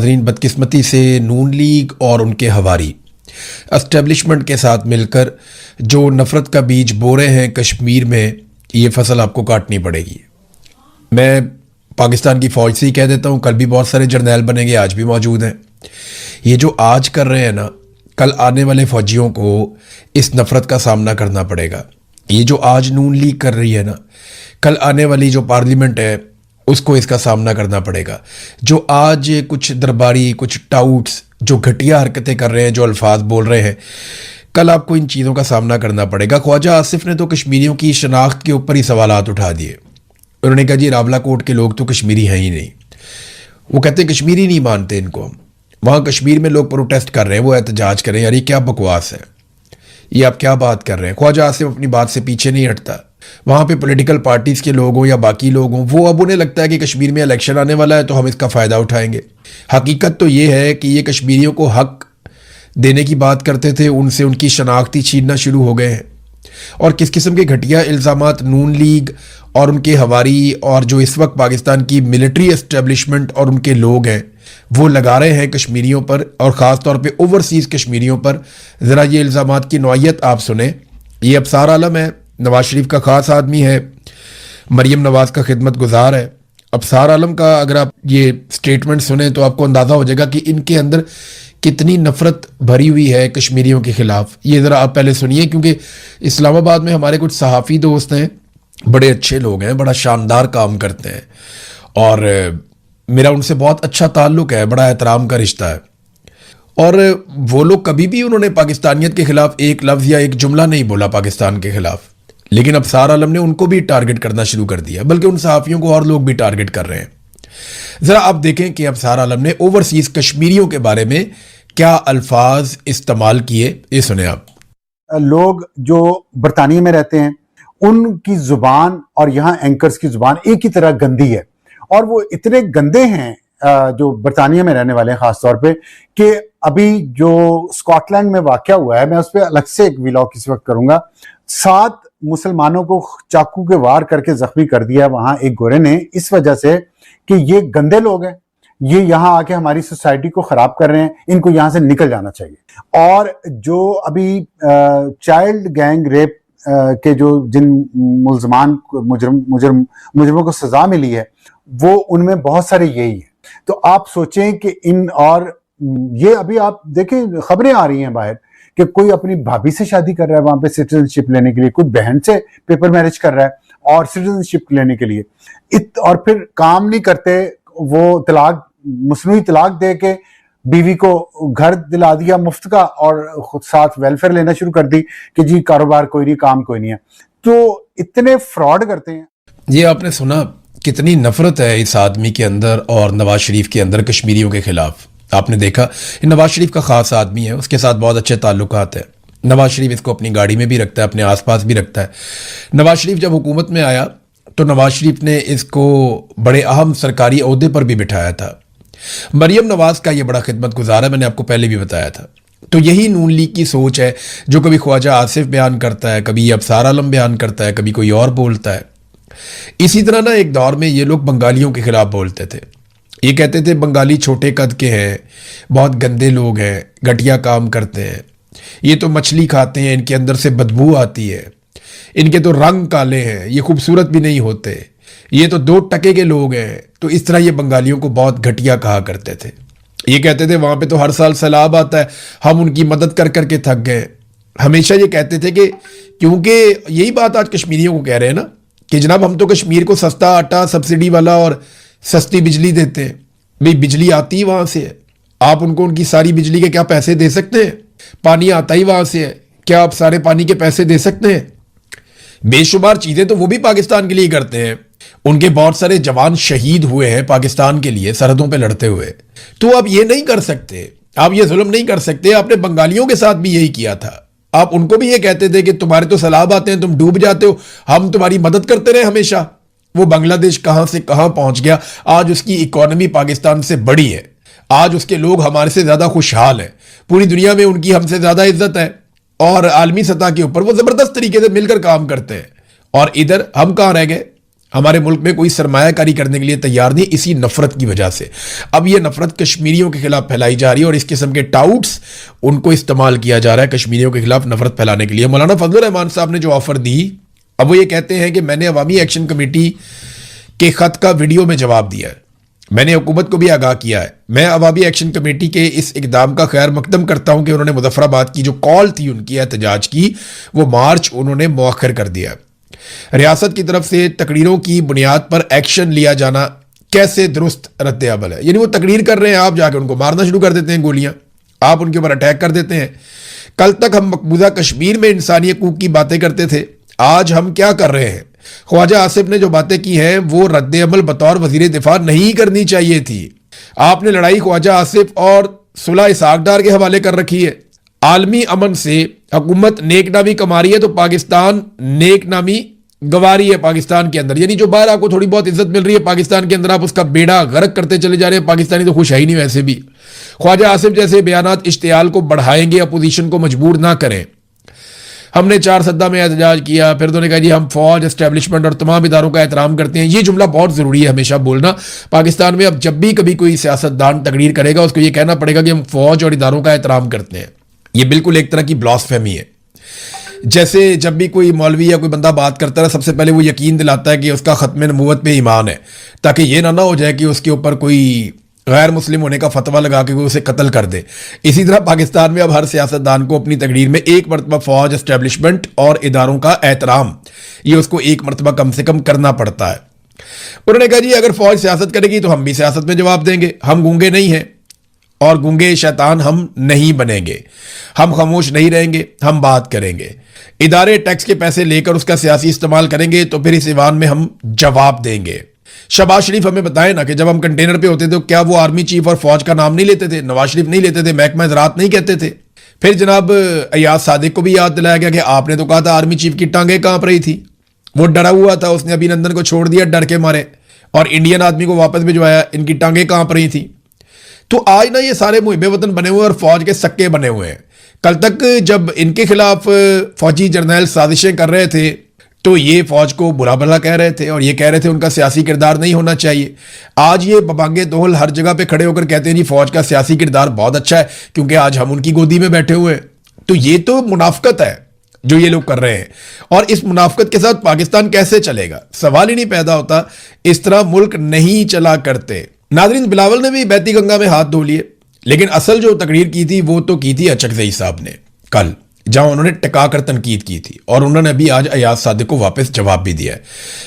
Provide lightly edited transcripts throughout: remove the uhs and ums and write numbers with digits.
ناظرین، بدقسمتی سے نون لیگ اور ان کے ہواری اسٹیبلشمنٹ کے ساتھ مل کر جو نفرت کا بیج بو رہے ہیں کشمیر میں، یہ فصل آپ کو کاٹنی پڑے گی۔ میں پاکستان کی فوج سے ہی کہہ دیتا ہوں، کل بھی بہت سارے جرنیل بنیں گے، آج بھی موجود ہیں۔ یہ جو آج کر رہے ہیں نا، کل آنے والے فوجیوں کو اس نفرت کا سامنا کرنا پڑے گا۔ یہ جو آج نون لیگ کر رہی ہے نا، کل آنے والی جو پارلیمنٹ ہے اس کو اس کا سامنا کرنا پڑے گا۔ جو آج کچھ درباری، کچھ ٹاؤٹس جو گھٹیا حرکتیں کر رہے ہیں، جو الفاظ بول رہے ہیں، کل آپ کو ان چیزوں کا سامنا کرنا پڑے گا۔ خواجہ آصف نے تو کشمیریوں کی شناخت کے اوپر ہی سوالات اٹھا دیے۔ انہوں نے کہا جی راولہ کوٹ کے لوگ تو کشمیری ہیں ہی نہیں۔ وہ کہتے ہیں کشمیری نہیں مانتے ان کو ہم۔ وہاں کشمیر میں لوگ پروٹیسٹ کر رہے ہیں، وہ احتجاج کر رہے ہیں، یار یہ کیا بکواس ہے، یہ آپ کیا بات کر رہے ہیں۔ خواجہ آصف اپنی بات سے پیچھے نہیں ہٹتا۔ وہاں پہ پولیٹیکل پارٹیز کے لوگ ہوں یا باقی لوگ ہوں، وہ اب انہیں لگتا ہے کہ کشمیر میں الیکشن آنے والا ہے تو ہم اس کا فائدہ اٹھائیں گے۔ حقیقت تو یہ ہے کہ یہ کشمیریوں کو حق دینے کی بات کرتے تھے، ان سے ان کی شناختی چھیننا شروع ہو گئے ہیں۔ اور کس قسم کے گھٹیا الزامات نون لیگ اور ان کے ہواری اور جو اس وقت پاکستان کی ملٹری اسٹیبلشمنٹ اور ان کے لوگ ہیں وہ لگا رہے ہیں کشمیریوں پر، اور خاص طور پہ اوورسیز کشمیریوں پر۔ ذرا یہ الزامات کی نوعیت آپ سنیں۔ یہ ابصار عالم ہے، نواز شریف کا خاص آدمی ہے، مریم نواز کا خدمت گزار ہے۔ ابصار عالم کا اگر آپ یہ سٹیٹمنٹ سنیں تو آپ کو اندازہ ہو جائے گا کہ ان کے اندر کتنی نفرت بھری ہوئی ہے کشمیریوں کے خلاف۔ یہ ذرا آپ پہلے سنیے، کیونکہ اسلام آباد میں ہمارے کچھ صحافی دوست ہیں، بڑے اچھے لوگ ہیں، بڑا شاندار کام کرتے ہیں، اور میرا ان سے بہت اچھا تعلق ہے، بڑا احترام کا رشتہ ہے۔ اور وہ لوگ کبھی بھی انہوں نے پاکستانیت کے خلاف ایک لفظ یا ایک جملہ نہیں بولا پاکستان کے خلاف، لیکن ابصار عالم نے ان کو بھی ٹارگٹ کرنا شروع کر دیا، بلکہ ان صحافیوں کو اور لوگ بھی ٹارگٹ کر رہے ہیں۔ ذرا آپ دیکھیں کہ ابصار عالم نے اوورسیز کشمیریوں کے بارے میں کیا الفاظ استعمال کیے، یہ سنیں آپ۔ لوگ جو برطانیہ میں رہتے ہیں ان کی زبان اور یہاں اینکرز کی زبان ایک ہی طرح گندی ہے، اور وہ اتنے گندے ہیں جو برطانیہ میں رہنے والے ہیں خاص طور پہ، کہ ابھی جو اسکاٹ لینڈ میں واقعہ ہوا ہے، میں اس پہ الگ سے ایک ویلاگ کسی وقت کروں گا۔ 7 مسلمانوں کو چاقو کے وار کر کے زخمی کر دیا وہاں ایک گورے نے، اس وجہ سے کہ یہ گندے لوگ ہیں، یہ یہاں آ کے ہماری سوسائٹی کو خراب کر رہے ہیں، ان کو یہاں سے نکل جانا چاہیے۔ اور جو ابھی چائلڈ گینگ ریپ کے جن مجرموں کو سزا ملی ہے، وہ ان میں بہت سارے یہی ہیں۔ تو آپ سوچیں کہ اور یہ ابھی آپ دیکھیں خبریں آ رہی ہیں باہر کہ کوئی اپنی بھابھی سے شادی کر رہا ہے وہاں پہ سٹیزن شپ لینے کے لیے، کوئی بہن سے پیپر میرج کر رہا ہے اور سٹیزن شپ لینے کے لیے، اور پھر کام نہیں کرتے، وہ مصنوعی طلاق دے کے بیوی کو گھر دلا دیا مفت کا، اور خود ساتھ ویلفیئر لینا شروع کر دی کہ جی کاروبار کوئی نہیں، کام کوئی نہیں ہے۔ تو اتنے فراڈ کرتے ہیں۔ یہ آپ نے سنا کتنی نفرت ہے اس آدمی کے اندر اور نواز شریف کے اندر کشمیریوں کے خلاف۔ آپ نے دیکھا نواز شریف کا خاص آدمی ہے، اس کے ساتھ بہت اچھے تعلقات ہیں۔ نواز شریف اس کو اپنی گاڑی میں بھی رکھتا ہے، اپنے آس پاس بھی رکھتا ہے۔ نواز شریف جب حکومت میں آیا تو نواز شریف نے اس کو بڑے اہم سرکاری عہدے پر بھی بٹھایا تھا۔ مریم نواز کا یہ بڑا خدمت گزار ہے، میں نے آپ کو پہلے بھی بتایا تھا۔ تو یہی نون لیگ کی سوچ ہے جو کبھی خواجہ آصف بیان کرتا ہے، کبھی ابصار عالم بیان کرتا ہے، کبھی کوئی اور بولتا ہے۔ اسی طرح نا ایک دور میں یہ لوگ بنگالیوں کے خلاف بولتے تھے، یہ کہتے تھے بنگالی چھوٹے قد کے ہیں، بہت گندے لوگ ہیں، گھٹیا کام کرتے ہیں، یہ تو مچھلی کھاتے ہیں، ان کے اندر سے بدبو آتی ہے، ان کے تو رنگ کالے ہیں، یہ خوبصورت بھی نہیں ہوتے، یہ تو 2 ٹکے کے لوگ ہیں۔ تو اس طرح یہ بنگالیوں کو بہت گھٹیا کہا کرتے تھے۔ یہ کہتے تھے وہاں پہ تو ہر سال سیلاب آتا ہے، ہم ان کی مدد کر کر کے تھک گئے۔ ہمیشہ یہ کہتے تھے کہ کیونکہ یہی بات آج کشمیریوں کو کہہ رہے ہیں نا کہ جناب ہم تو کشمیر کو سستا آٹا، سبسڈی والا اور سستی بجلی دیتے ہیں۔ بھئی بجلی آتی ہی وہاں سے ہے، آپ ان کو ان کی ساری بجلی کے کیا پیسے دے سکتے ہیں؟ پانی آتا ہی وہاں سے ہے، کیا آپ سارے پانی کے پیسے دے سکتے ہیں؟ بے شمار چیزیں تو وہ بھی پاکستان کے لیے کرتے ہیں، ان کے بہت سارے جوان شہید ہوئے ہیں پاکستان کے لیے سرحدوں پہ لڑتے ہوئے۔ تو آپ یہ نہیں کر سکتے، آپ یہ ظلم نہیں کر سکتے۔ آپ نے بنگالیوں کے ساتھ بھی یہی کیا تھا، آپ ان کو بھی یہ کہتے تھے کہ تمہارے تو سیلاب آتے ہیں، تم ڈوب جاتے ہو، ہم تمہاری مدد کرتے رہے ہمیشہ۔ وہ بنگلہ دیش کہاں سے کہاں پہنچ گیا، آج اس کی اکانومی پاکستان سے بڑی ہے، آج اس کے لوگ ہمارے سے زیادہ خوشحال ہیں، پوری دنیا میں ان کی ہم سے زیادہ عزت ہے، اور عالمی سطح کے اوپر وہ زبردست طریقے سے مل کر کام کرتے ہیں۔ اور ادھر ہم کہاں رہ گئے؟ ہمارے ملک میں کوئی سرمایہ کاری کرنے کے لیے تیار نہیں اسی نفرت کی وجہ سے. اب یہ نفرت کشمیریوں کے خلاف پھیلائی جا رہی ہے اور اس قسم کے ٹاؤٹس ان کو استعمال کیا جا رہا ہے کشمیریوں کے خلاف نفرت پھیلانے کے لیے. مولانا فضل الرحمان صاحب نے جو آفر دی, اب وہ یہ کہتے ہیں کہ میں نے عوامی ایکشن کمیٹی کے خط کا ویڈیو میں جواب دیا ہے, میں نے حکومت کو بھی آگاہ کیا ہے. میں عوامی ایکشن کمیٹی کے اس اقدام کا خیر مقدم کرتا ہوں کہ انہوں نے مظفر آباد کی جو کال تھی ان کی احتجاج کی, وہ مارچ انہوں نے مؤخر کر دیا. ریاست کی طرف سے تقریروں کی بنیاد پر ایکشن لیا جانا کیسے درست رد عمل ہے؟ یعنی وہ تقریر کر رہے ہیں, آپ جا کے ان کو مارنا شروع کر دیتے ہیں گولیاں, آپ ان کے اوپر اٹیک کر دیتے ہیں. کل تک ہم مقبوضہ کشمیر میں انسانی حقوق کی باتیں کرتے تھے, آج ہم کیا کر رہے ہیں؟ خواجہ آصف نے جو باتیں کی ہیں وہ رد عمل بطور وزیر دفاع نہیں کرنی چاہیے تھی. آپ نے لڑائی خواجہ آصف اور صلح اسحاق ڈار کے حوالے کر رکھی ہے. عالمی امن سے حکومت نیک نامی کما رہی ہے تو پاکستان نیک نامی گوا رہی ہے پاکستان کے اندر. یعنی جو باہر آپ کو تھوڑی بہت عزت مل رہی ہے پاکستان کے اندر, آپ اس کا بیڑا غرق کرتے چلے جا رہے ہیں. پاکستانی تو خوش ہے ہی نہیں ویسے بھی. خواجہ آصف جیسے بیانات اشتعال کو بڑھائیں گے, اپوزیشن کو مجبور نہ کریں. ہم نے 4 سدہ میں احتجاج کیا, پھر تو نے کہا جی ہم فوج, اسٹیبلشمنٹ اور تمام اداروں کا احترام کرتے ہیں. یہ جملہ بہت ضروری ہے ہمیشہ بولنا پاکستان میں. اب جب بھی کبھی کوئی سیاستدان تقریر کرے گا اس کو یہ کہنا پڑے گا کہ ہم فوج اور اداروں کا احترام کرتے ہیں. یہ بالکل ایک طرح کی بلاسفیمی ہے. جیسے جب بھی کوئی مولوی یا کوئی بندہ بات کرتا ہے سب سے پہلے وہ یقین دلاتا ہے کہ اس کا ختم نبوت پہ ایمان ہے, تاکہ یہ نہ ہو جائے کہ اس کے اوپر کوئی غیر مسلم ہونے کا فتویٰ لگا کے اسے قتل کر دے. اسی طرح پاکستان میں اب ہر سیاستدان کو اپنی تقریر میں ایک مرتبہ فوج, اسٹیبلشمنٹ اور اداروں کا احترام, یہ اس کو ایک مرتبہ کم سے کم کرنا پڑتا ہے. انہوں نے کہا جی اگر فوج سیاست کرے گی تو ہم بھی سیاست میں جواب دیں گے. ہم گونگے نہیں ہیں اور گونگے شیطان ہم نہیں بنیں گے. ہم خاموش نہیں رہیں گے, ہم بات کریں گے. ادارے ٹیکس کے پیسے لے کر اس کا سیاسی استعمال کریں گے تو پھر اس ایوان میں ہم جواب دیں گے. شہباز شریف ہمیں بتائیں نا کہ جب ہم کنٹینر پہ ہوتے تھے تو کیا وہ آرمی چیف اور فوج کا نام نہیں لیتے تھے؟ نواز شریف نہیں لیتے تھے, محکمہ زراعت نہیں کہتے تھے. پھر جناب ایاز صادق کو بھی یاد دلایا گیا کہ آپ نے تو کہا تھا آرمی چیف کی ٹانگیں کانپ رہی تھی, وہ ڈرا ہوا تھا, اس نے ابھی نندن کو چھوڑ دیا ڈر کے مارے, اور انڈین آدمی کو واپس بھجوایا, ان کی ٹانگیں کانپ رہی تھی. تو آج نا یہ سارے محب وطن بنے ہوئے اور فوج کے سکے بنے ہوئے ہیں. کل تک جب ان کے خلاف فوجی جرنیل سازشیں کر رہے تھے تو یہ فوج کو برا بھلا کہہ رہے تھے اور یہ کہہ رہے تھے ان کا سیاسی کردار نہیں ہونا چاہیے. آج یہ ببانگے توہل ہر جگہ پہ کھڑے ہو کر کہتے ہیں جی فوج کا سیاسی کردار بہت اچھا ہے کیونکہ آج ہم ان کی گودی میں بیٹھے ہوئے ہیں. تو یہ تو منافقت ہے جو یہ لوگ کر رہے ہیں, اور اس منافقت کے ساتھ پاکستان کیسے چلے گا؟ سوال ہی نہیں پیدا ہوتا. اس طرح ملک نہیں چلا کرتے. ناظرین, بلاول نے بھی بیتی گنگا میں ہاتھ دھو لیے, لیکن اصل جو تقریر کی تھی وہ تو کی تھی اچکزئی صاحب نے کل, جہاں انہوں نے ٹکا کر تنقید کی تھی, اور انہوں نے بھی آج ایاز صادق کو واپس جواب بھی دیا ہے.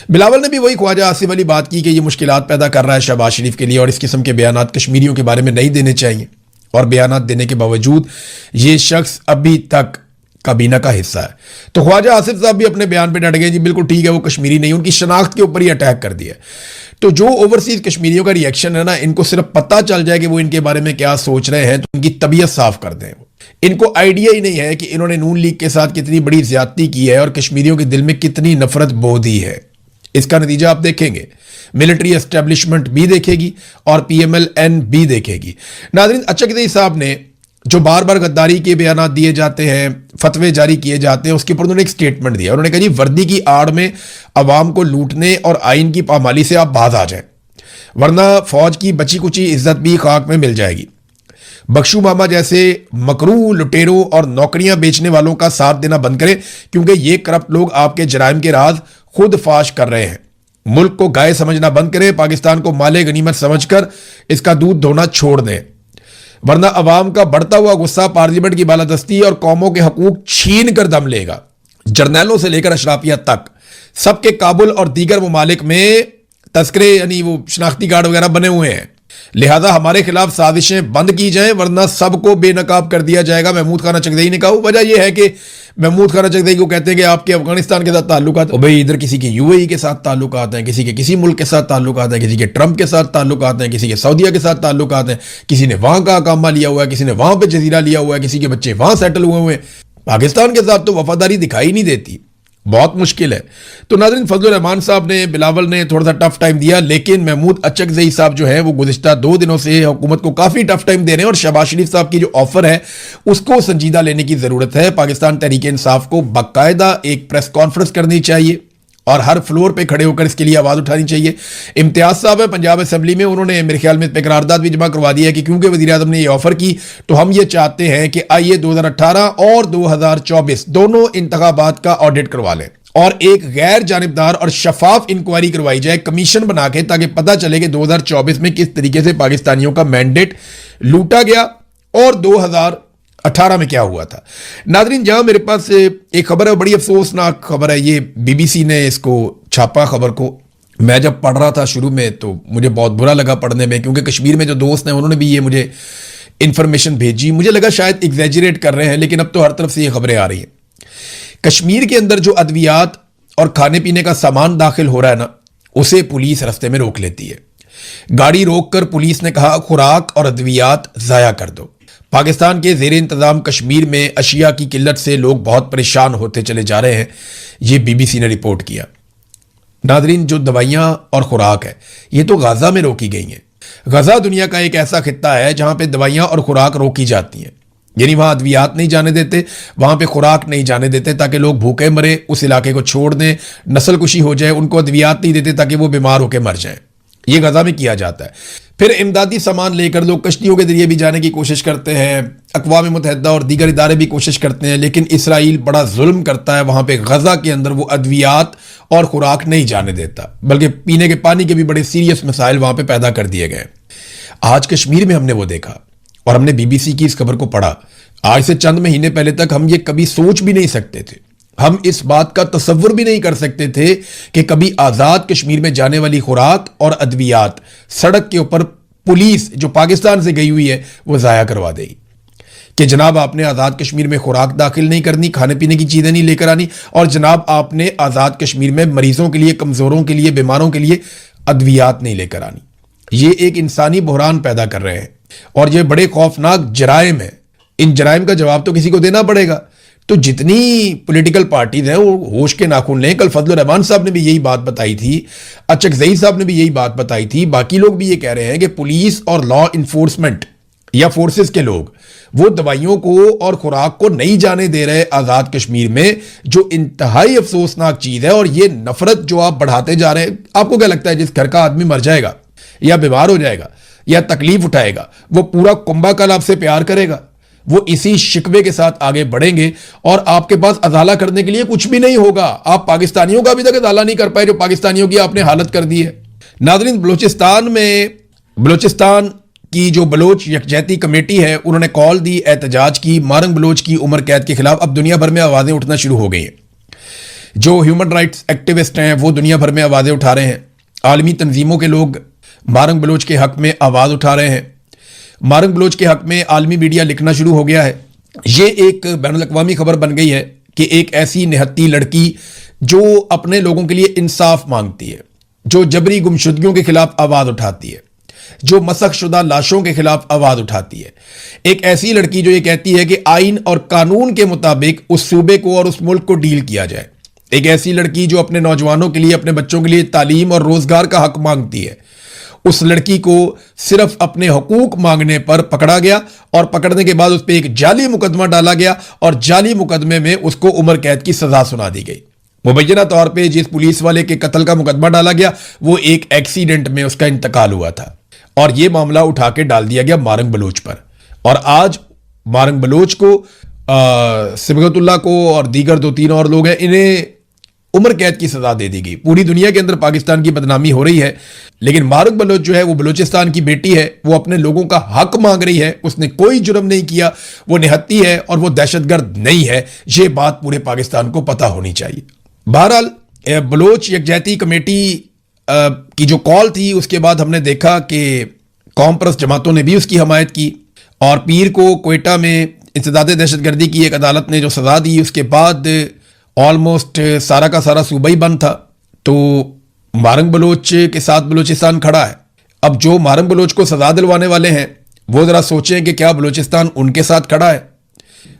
بلاول نے بھی وہی خواجہ آصف والی بات کی کہ یہ مشکلات پیدا کر رہا ہے شہباز شریف کے لیے اور اس قسم کے بیانات کشمیریوں کے بارے میں نہیں دینے چاہیے, اور بیانات دینے کے باوجود یہ شخص ابھی تک کابینہ کا حصہ ہے. تو خواجہ آصف صاحب بھی اپنے بیان پہ ڈٹ گئے, جی بالکل ٹھیک ہے وہ کشمیری نہیں, ان کی شناخت کے اوپر ہی اٹیک کر دیا. تو جو اوورسیز کشمیریوں کا ریئیکشن ہے نا, ان کو صرف پتہ چل جائے کہ وہ ان کے بارے میں کیا سوچ رہے ہیں تو ان کی طبیعت صاف کر دیں. ان کو آئیڈیا ہی نہیں ہے کہ انہوں نے نون لیگ کے ساتھ کتنی بڑی زیادتی کی ہے اور کشمیریوں کے دل میں کتنی نفرت بو دی ہے. اس کا نتیجہ آپ دیکھیں گے, ملٹری اسٹیبلشمنٹ بھی دیکھے گی اور پی ایم ایل این بھی دیکھے گی. ناظرین, اچکزئی صاحب نے جو بار بار غداری کے بیانات دیے جاتے ہیں, فتوے جاری کیے جاتے ہیں, اس کے اوپر انہوں نے ایک سٹیٹمنٹ دیا. انہوں نے کہا جی وردی کی آڑ میں عوام کو لوٹنے اور آئین کی پامالی سے آپ باز آ جائیں, ورنہ فوج کی بچی کچی عزت بھی خاک میں مل جائے گی. بخشو ماما جیسے مکرو لٹیروں اور نوکریاں بیچنے والوں کا ساتھ دینا بند کریں کیونکہ یہ کرپٹ لوگ آپ کے جرائم کے راز خود فاش کر رہے ہیں. ملک کو گائے سمجھنا بند کریں, پاکستان کو مال غنیمت سمجھ کر اس کا دودھ دھونا چھوڑ دیں, ورنہ عوام کا بڑھتا ہوا غصہ پارلیمنٹ کی بالادستی اور قوموں کے حقوق چھین کر دم لے گا. جرنیلوں سے لے کر اشرافیہ تک سب کے کابل اور دیگر ممالک میں تذکرے یعنی وہ شناختی کارڈ وغیرہ بنے ہوئے ہیں. لہذا ہمارے خلاف سازشیں بند کی جائیں ورنہ سب کو بے نقاب کر دیا جائے گا. محمود خان اچکزئی نے کہا. وجہ یہ ہے کہ محمود خان اچکزئی کو کہتے ہیں کہ آپ کے افغانستان کے ساتھ تعلقات, بھائی ادھر کسی کے یو اے ای کے ساتھ تعلقات ہیں, کسی کے کسی ملک کے ساتھ تعلقات ہیں, کسی کے ٹرمپ کے ساتھ تعلقات ہیں, کسی کے سعودیہ کے ساتھ تعلقات ہیں, کسی نے وہاں کا اقامہ لیا ہوا ہے, کسی نے وہاں پہ جزیرہ لیا ہوا ہے, کسی کے بچے وہاں سیٹل ہوئے ہوئے ہیں. پاکستان کے ساتھ تو وفاداری دکھائی نہیں دیتی, بہت مشکل ہے. تو ناظرین, فضل الرحمان صاحب نے, بلاول نے تھوڑا سا ٹف ٹائم دیا, لیکن محمود اچکزئی صاحب جو ہیں وہ گزشتہ 2 دنوں سے حکومت کو کافی ٹف ٹائم دے رہے ہیں, اور شہباز شریف صاحب کی جو آفر ہے اس کو سنجیدہ لینے کی ضرورت ہے. پاکستان تحریک انصاف کو باقاعدہ ایک پریس کانفرنس کرنی چاہیے اور ہر فلور پہ کھڑے ہو کر اس کے لیے آواز اٹھانی چاہیے. امتیاز صاحب ہیں پنجاب اسمبلی میں, انہوں نے میرے خیال میں قرارداد بھی جمع کروا دیا ہے کہ کیونکہ وزیر اعظم نے یہ آفر کی تو ہم یہ چاہتے ہیں کہ آئیے 2018 اور 2024 دونوں انتخابات کا آڈٹ کروا لیں اور ایک غیر جانبدار اور شفاف انکوائری کروائی جائے کمیشن بنا کے, تاکہ پتہ چلے کہ 2024 میں کس طریقے سے پاکستانیوں کا مینڈیٹ لوٹا گیا اور 2018 میں کیا ہوا تھا. ناظرین, جہاں میرے پاس ایک خبر ہے, بڑی افسوسناک خبر ہے, یہ بی بی سی نے اس کو چھاپا خبر کو. میں جب پڑھ رہا تھا شروع میں تو مجھے بہت برا لگا پڑھنے میں, کیونکہ کشمیر میں جو دوست ہیں انہوں نے بھی یہ مجھے انفارمیشن بھیجی. مجھے لگا شاید ایگزیجریٹ کر رہے ہیں, لیکن اب تو ہر طرف سے یہ خبریں آ رہی ہیں. کشمیر کے اندر جو ادویات اور کھانے پینے کا سامان داخل ہو رہا ہے نا, اسے پولیس رستے میں روک لیتی ہے. گاڑی روک کر پولیس نے کہا خوراک اور ادویات ضائع کر دو. پاکستان کے زیر انتظام کشمیر میں اشیاء کی قلت سے لوگ بہت پریشان ہوتے چلے جا رہے ہیں, یہ بی بی سی نے رپورٹ کیا. ناظرین, جو دوائیاں اور خوراک ہے یہ تو غزہ میں روکی گئی ہیں. غزہ دنیا کا ایک ایسا خطہ ہے جہاں پہ دوائیاں اور خوراک روکی جاتی ہیں, یعنی وہاں ادویات نہیں جانے دیتے, وہاں پہ خوراک نہیں جانے دیتے تاکہ لوگ بھوکے مرے, اس علاقے کو چھوڑ دیں, نسل کشی ہو جائے. ان کو ادویات نہیں دیتے تاکہ وہ بیمار ہو کے مر جائیں. یہ غزہ میں کیا جاتا ہے. پھر امدادی سامان لے کر لوگ کشتیوں کے ذریعے بھی جانے کی کوشش کرتے ہیں. اقوام متحدہ اور دیگر ادارے بھی کوشش کرتے ہیں, لیکن اسرائیل بڑا ظلم کرتا ہے. وہاں پہ غزہ کے اندر وہ ادویات اور خوراک نہیں جانے دیتا, بلکہ پینے کے پانی کے بھی بڑے سیریس مسائل وہاں پہ پیدا کر دیے گئے. آج کشمیر میں ہم نے وہ دیکھا اور ہم نے بی بی سی کی اس خبر کو پڑھا. آج سے چند مہینے پہلے تک ہم یہ کبھی سوچ بھی نہیں سکتے تھے, ہم اس بات کا تصور بھی نہیں کر سکتے تھے کہ کبھی آزاد کشمیر میں جانے والی خوراک اور ادویات سڑک کے اوپر پولیس جو پاکستان سے گئی ہوئی ہے وہ ضائع کروا دے گی. کہ جناب آپ نے آزاد کشمیر میں خوراک داخل نہیں کرنی, کھانے پینے کی چیزیں نہیں لے کر آنی, اور جناب آپ نے آزاد کشمیر میں مریضوں کے لیے, کمزوروں کے لیے, بیماروں کے لیے ادویات نہیں لے کر آنی. یہ ایک انسانی بحران پیدا کر رہے ہیں اور یہ بڑے خوفناک جرائم ہیں. ان جرائم کا جواب تو کسی کو دینا پڑے گا. تو جتنی پولیٹیکل پارٹیز ہیں وہ ہوش کے ناخن لیں. کل فضل الرحمان صاحب نے بھی یہی بات بتائی تھی, اچکزئی صاحب نے بھی یہی بات بتائی تھی, باقی لوگ بھی یہ کہہ رہے ہیں کہ پولیس اور لا انفورسمنٹ یا فورسز کے لوگ وہ دوائیوں کو اور خوراک کو نہیں جانے دے رہے آزاد کشمیر میں, جو انتہائی افسوسناک چیز ہے. اور یہ نفرت جو آپ بڑھاتے جا رہے ہیں, آپ کو کیا لگتا ہے جس گھر کا آدمی مر جائے گا یا بیمار ہو جائے گا یا تکلیف اٹھائے گا, وہ پورا کنبہ کل آپ سے پیار کرے گا؟ وہ اسی شکوے کے ساتھ آگے بڑھیں گے اور آپ کے پاس ازالہ کرنے کے لیے کچھ بھی نہیں ہوگا. آپ پاکستانیوں کا ابھی تک ازالہ نہیں کر پائے جو پاکستانیوں کی آپ نے حالت کر دی ہے. ناظرین, بلوچستان کی جو بلوچ یکجہتی کمیٹی ہے انہوں نے کال دی احتجاج کی. مارنگ بلوچ کی عمر قید کے خلاف اب دنیا بھر میں آوازیں اٹھنا شروع ہو گئی ہیں. جو ہیومن رائٹس ایکٹیوسٹ ہیں وہ دنیا بھر میں آوازیں اٹھا رہے ہیں. عالمی تنظیموں کے لوگ مارنگ بلوچ کے حق میں آواز اٹھا رہے ہیں. مارنگ بلوچ کے حق میں عالمی میڈیا لکھنا شروع ہو گیا ہے. یہ ایک بین الاقوامی خبر بن گئی ہے کہ ایک ایسی نہتی لڑکی جو اپنے لوگوں کے لیے انصاف مانگتی ہے, جو جبری گمشدگیوں کے خلاف آواز اٹھاتی ہے, جو مسخ شدہ لاشوں کے خلاف آواز اٹھاتی ہے, ایک ایسی لڑکی جو یہ کہتی ہے کہ آئین اور قانون کے مطابق اس صوبے کو اور اس ملک کو ڈیل کیا جائے, ایک ایسی لڑکی جو اپنے نوجوانوں کے لیے, اپنے بچوں کے لیے تعلیم اور روزگار کا حق مانگتی ہے. اس لڑکی کو صرف اپنے حقوق مانگنے پر پکڑا گیا اور پکڑنے کے بعد اس پہ ایک جعلی مقدمہ ڈالا گیا اور جعلی مقدمے میں اس کو عمر قید کی سزا سنا دی گئی. مبینہ طور پہ جس پولیس والے کے قتل کا مقدمہ ڈالا گیا وہ ایک ایکسیڈنٹ میں اس کا انتقال ہوا تھا اور یہ معاملہ اٹھا کے ڈال دیا گیا مارنگ بلوچ پر. اور آج مارنگ بلوچ کو, سبغت اللہ کو اور دیگر 2-3 اور لوگ ہیں, انہیں عمر قید کی سزا دے دی گئی. پوری دنیا کے اندر پاکستان کی بدنامی ہو رہی ہے, لیکن مارنگ بلوچ جو ہے وہ بلوچستان کی بیٹی ہے, وہ اپنے لوگوں کا حق مانگ رہی ہے. اس نے کوئی جرم نہیں کیا, وہ نہتی ہے اور وہ دہشت گرد نہیں ہے. یہ بات پورے پاکستان کو پتہ ہونی چاہیے. بہرحال بلوچ یکجہتی کمیٹی کی جو کال تھی اس کے بعد ہم نے دیکھا کہ قوم پرست جماعتوں نے بھی اس کی حمایت کی اور پیر کو کوئٹہ میں انسداد دہشت گردی کی ایک عدالت نے جو سزا دی اس کے بعد آلموسٹ سارا کا سارا صوبہ ہی بند تھا. تو مارنگ بلوچ کے ساتھ بلوچستان کھڑا ہے. اب جو مارنگ بلوچ کو سزا دلوانے والے ہیں وہ ذرا سوچیں کہ کیا بلوچستان ان کے ساتھ کھڑا ہے؟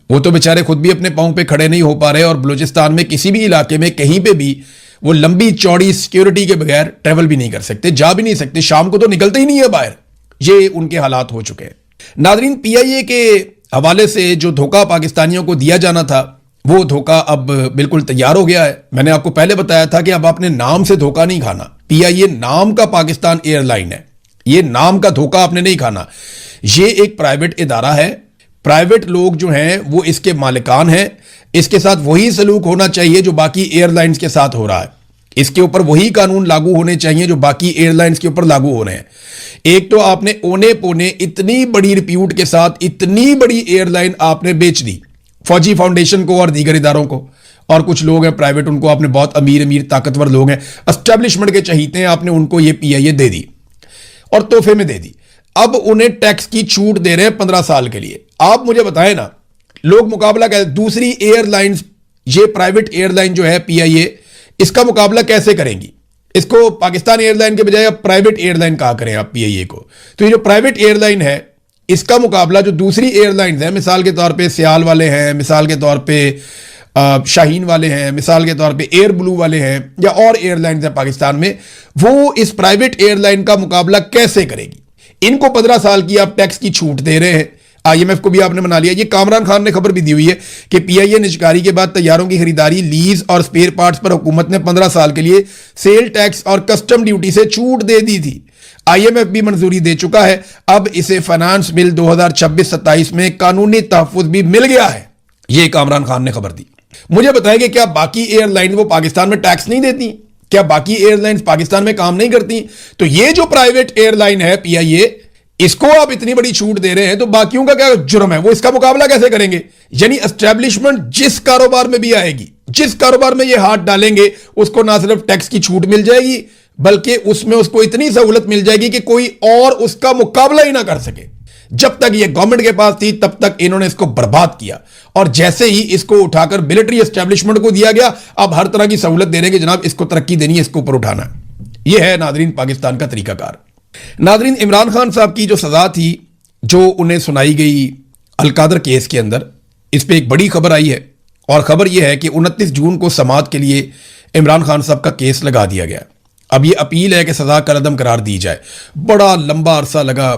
وہ تو بیچارے خود بھی اپنے پاؤں پہ کھڑے نہیں ہو پا رہے اور بلوچستان میں کسی بھی علاقے میں کہیں پہ بھی وہ لمبی چوڑی سیکیورٹی کے بغیر ٹریول بھی نہیں کر سکتے, جا بھی نہیں سکتے, شام کو تو نکلتے ہی نہیں ہے باہر. یہ ان کے حالات ہو چکے ہیں. ناظرین, پی آئی اے کے حوالے سے جو دھوکہ پاکستانیوں کو دیا جانا تھا وہ دھوکہ اب بالکل تیار ہو گیا ہے. میں نے آپ کو پہلے بتایا تھا کہ اب آپ نے نام سے دھوکہ نہیں کھانا. پی آئی اے نام کا پاکستان ایئر لائن ہے, یہ نام کا دھوکہ آپ نے نہیں کھانا. یہ ایک پرائیویٹ ادارہ ہے, پرائیویٹ لوگ جو ہیں وہ اس کے مالکان ہیں. اس کے ساتھ وہی سلوک ہونا چاہیے جو باقی ایئر لائنز کے ساتھ ہو رہا ہے. اس کے اوپر وہی قانون لاگو ہونے چاہیے جو باقی ایئر لائنز کے اوپر لاگو ہو رہے ہیں. ایک تو آپ نے اونے پونے اتنی بڑی ریپیوٹ کے ساتھ اتنی بڑی ایئر لائن آپ نے بیچ دی فوجی فاؤنڈیشن کو اور دیگر اداروں کو, اور کچھ لوگ ہیں پرائیویٹ, ان کو آپ نے بہت امیر طاقتور لوگ ہیں, اسٹیبلشمنٹ کے چہیتے ہیں, آپ نے ان کو یہ پی آئی اے دے دی اور تحفے میں دے دی. اب انہیں ٹیکس کی چھوٹ دے رہے ہیں 15 سال کے لیے. آپ مجھے بتائیں نا, لوگ مقابلہ کہتے ہیں دوسری ایئر لائنز, یہ پرائیویٹ ایئر لائن جو ہے پی آئی اے, اس کا مقابلہ کیسے کریں گی؟ اس کو پاکستان ایئر لائن کے بجائے پرائیویٹ ایئر لائن کہا کریں آپ پی آئی اے کو. تو یہ جو پرائیویٹ ایئر لائن ہے اس کا مقابلہ جو دوسری ایئر لائنز ہیں, مثال کے طور پہ سیال والے ہیں, مثال کے طور پہ شاہین والے ہیں, مثال کے طور پہ ایئر بلو والے ہیں, یا اور ایئر لائنز ہیں پاکستان میں, وہ اس پرائیویٹ ایئر لائن کا مقابلہ کیسے کرے گی؟ ان کو 15 سال کی آپ ٹیکس کی چھوٹ دے رہے ہیں. آئی ایم ایف کو بھی آپ نے بنا لیا. یہ کامران خان نے خبر بھی دی ہوئی ہے کہ پی آئی اے نجکاری کے بعد طیاروں کی خریداری, لیز اور سپیئر پارٹس پر حکومت نے 15 سال کے لیے سیل ٹیکس اور کسٹم ڈیوٹی سے چھوٹ دے دی تھی. آئی ایم ایف بھی منظوری دے چکا ہے. اب اسے فائنانس بل 2026-27 میں قانونی تحفظ بھی مل گیا ہے. یہ کامران خان نے خبر دی. مجھے بتائیں کہ کیا باقی ایئر لائن وہ پاکستان میں ٹیکس نہیں دیتی؟ کیا باقی ایئر لائنز پاکستان میں کام نہیں کرتی؟ تو یہ جو پرائیویٹ ایئر لائن ہے پی آئی اے, اس کو آپ اتنی بڑی چھوٹ دے رہے ہیں, تو باقیوں کا کیا جرم ہے؟ وہ اس کا مقابلہ کیسے کریں گے؟ یعنی اسٹیبلشمنٹ جس کاروبار میں بھی آئے گی, جس کاروبار میں یہ ہاتھ ڈالیں گے, اس کو نہ صرف ٹیکس کی چھوٹ مل جائے گی بلکہ اس میں اس کو اتنی سہولت مل جائے گی کہ کوئی اور اس کا مقابلہ ہی نہ کر سکے. جب تک یہ گورنمنٹ کے پاس تھی تب تک انہوں نے اس کو برباد کیا, اور جیسے ہی اس کو اٹھا کر ملٹری اسٹیبلشمنٹ کو دیا گیا, اب ہر طرح کی سہولت دے رہے ہیں کہ جناب اس کو ترقی دینی ہے, اس کو اوپر اٹھانا ہے. یہ ہے ناظرین پاکستان کا طریقہ کار. ناظرین, عمران خان صاحب کی جو سزا تھی جو انہیں سنائی گئی القادر کیس کے اندر, اس پہ ایک بڑی خبر آئی ہے, اور خبر یہ ہے کہ 29 جون کو سماعت کے لیے عمران خان صاحب کا کیس لگا دیا گیا. اب یہ اپیل ہے کہ سزا کالعدم قرار دی جائے. بڑا لمبا عرصہ لگا,